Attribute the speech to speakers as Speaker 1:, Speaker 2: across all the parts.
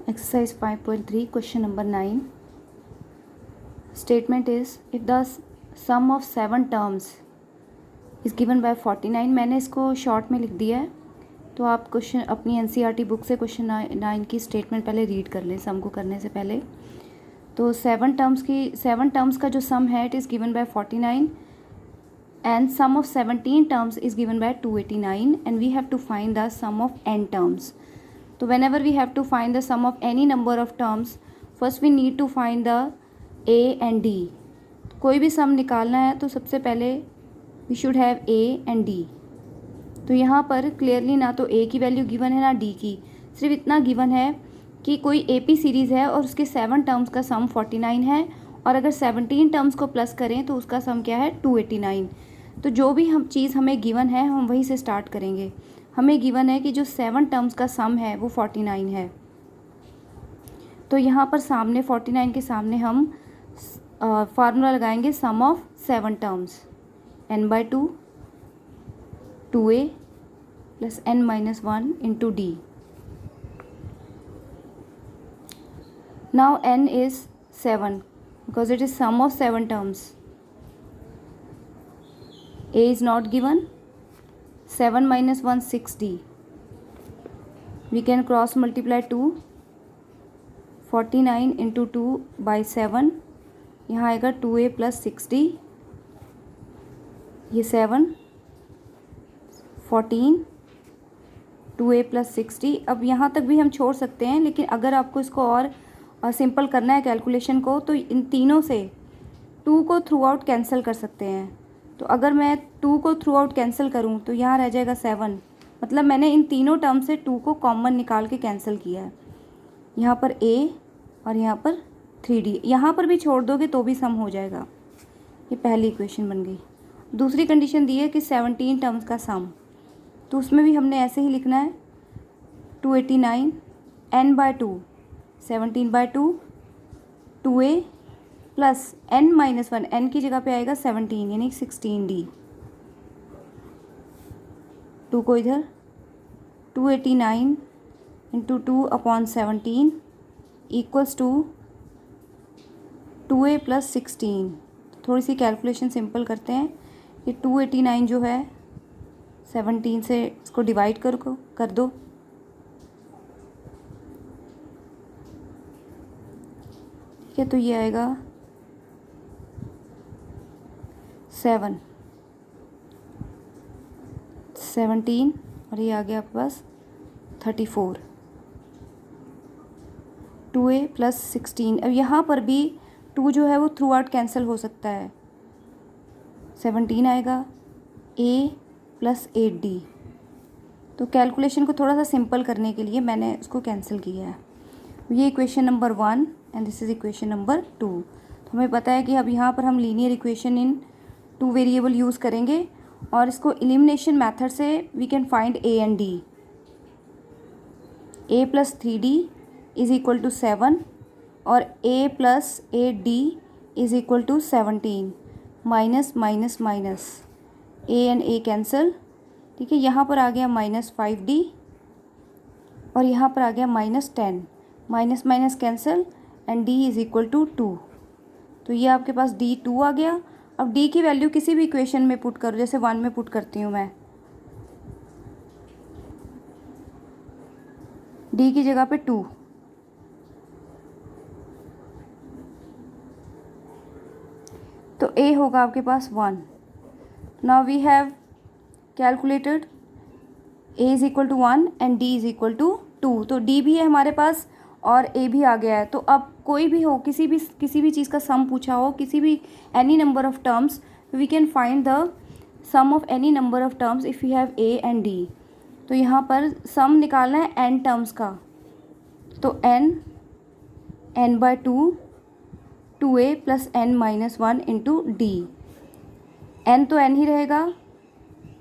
Speaker 1: Exercise 5.3, question number 9. Statement is, if the sum of 7 terms is given by 49. मैंने इसको short में लिख दिया है, तो आप क्वेश्चन अपनी NCERT बुक से क्वेश्चन 9 की स्टेटमेंट पहले रीड कर लें सम को करने से पहले। तो 7 टर्म्स का जो सम है it is given by 49 and sum of 17 terms is given by 289 and we have to find the sum of n terms. So whenever we have to find the sum of any number of terms, first we need to find the a and d. कोई भी सम निकालना है तो सबसे पहले we should have a and d. तो यहाँ पर क्लियरली ना तो a की वैल्यू गिवन है ना d की, सिर्फ इतना गिवन है कि कोई AP सीरीज़ है और उसके 7 टर्म्स का सम 49 है और अगर 17 टर्म्स को प्लस करें तो उसका सम क्या है 289। तो जो भी हम चीज़ हमें गिवन है हम वहीं से स्टार्ट करेंगे। हमें गिवन है कि जो 7 टर्म्स का सम है वो 49 है, तो यहाँ पर सामने 49 के सामने हम फार्मूला लगाएंगे sum of 7 terms n/2 2a plus n-1 into d। Now n is 7 because it is sum of 7 terms. A is not given. 7 minus 1 6d. We can cross multiply 2. 49 into 2 by 7. यहाँ आएगा 2a plus 6d. ये 7 14 2a plus 6d। अब यहाँ तक भी हम छोड़ सकते हैं, लेकिन अगर आपको इसको और सिंपल करना है कैलकुलेशन को तो इन तीनों से 2 को थ्रू आउट कैंसिल कर सकते हैं। तो अगर मैं 2 को थ्रू आउट कैंसिल करूँ तो यहाँ रह जाएगा 7, मतलब मैंने इन तीनों टर्म से 2 को कॉमन निकाल के कैंसिल किया है। यहाँ पर a और यहाँ पर 3d, यहाँ पर भी छोड़ दोगे तो भी सम हो जाएगा। ये पहली इक्वेशन बन गई। दूसरी कंडीशन दी है कि 17 टर्म्स का सम, तो उसमें भी हमने ऐसे ही लिखना है 289 n/2 17/2 2a plus n-1, n की जगह पे आएगा 17 यानी 16d। 2 को इधर 289 into 2/17 equals to 2a plus 16। थोड़ी सी कैलकुलेशन सिंपल करते हैं। ये 289 जो है 17 से इसको डिवाइड कर दो, ठीक है, तो ये आएगा 17 और ये आ गया आपके पास 34 2a प्लस 16। अब यहाँ पर भी 2 जो है वो थ्रू आउट कैंसिल हो सकता है। 17 आएगा a प्लस 8d। तो कैलकुलेशन को थोड़ा सा सिंपल करने के लिए मैंने उसको कैंसिल किया है। ये equation number 1 and this is equation number 2। तो हमें पता है कि अब यहाँ पर हम linear equation in 2 variable use करेंगे और इसको एलिमिनेशन मेथड से we can find a and d। a plus 3d is equal to 7 और a plus 8d is equal to 17 minus minus minus a and a cancel, ठीक है। यहाँ पर आ गया -5d और यहाँ पर आ गया -10, minus minus cancel and d is equal to 2। तो ये आपके पास d 2 आ गया। अब d की वैल्यू किसी भी इक्वेशन में पुट करो, जैसे 1 में पुट करती हूँ मैं, d की जगह पे 2, तो a होगा आपके पास 1। Now we have calculated a is equal to 1 and d is equal to 2। तो d भी है हमारे पास और a भी आ गया है। तो अब कोई भी हो, किसी भी चीज़ का सम पूछा हो, किसी भी any number of terms, we can find the sum of any number of terms if you have a and d। तो यहाँ पर सम निकालना है n टर्म्स का, तो n/2 2a plus n-1 into d। n तो n ही रहेगा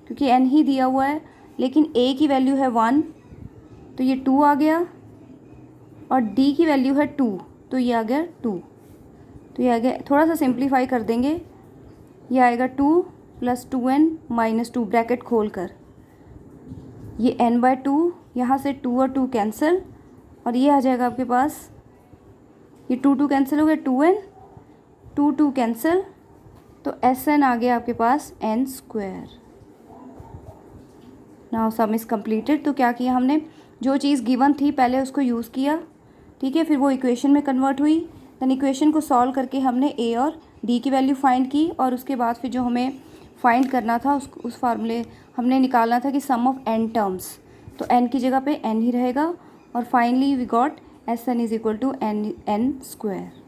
Speaker 1: क्योंकि n ही दिया हुआ है, लेकिन a की वैल्यू है 1 तो ये 2 आ गया और d की वैल्यू है 2 तो ये आ गया 2। तो ये आ गया, थोड़ा सा सिंप्लीफाई कर देंगे, ये आएगा 2 प्लस 2n-2 ब्रैकेट खोल कर, ये n/2 यहाँ से 2 और 2 कैंसिल और ये आ जाएगा आपके पास, ये 2 कैंसिल हो गया, 2n, 2 कैंसिल, तो Sn आ गया आपके पास n²। Now some is completed. तो क्या किया हमने, जो चीज़ गिवन थी पहले उसको यूज़ किया, ठीक है, फिर वो इक्वेशन में कन्वर्ट हुई, देन इक्वेशन को सॉल्व करके हमने a और d की वैल्यू फाइंड की, और उसके बाद फिर जो हमें फाइंड करना था उस फार्मूले हमने निकालना था कि सम ऑफ n टर्म्स, तो n की जगह पे n ही रहेगा, और finally we got Sn is equal to n²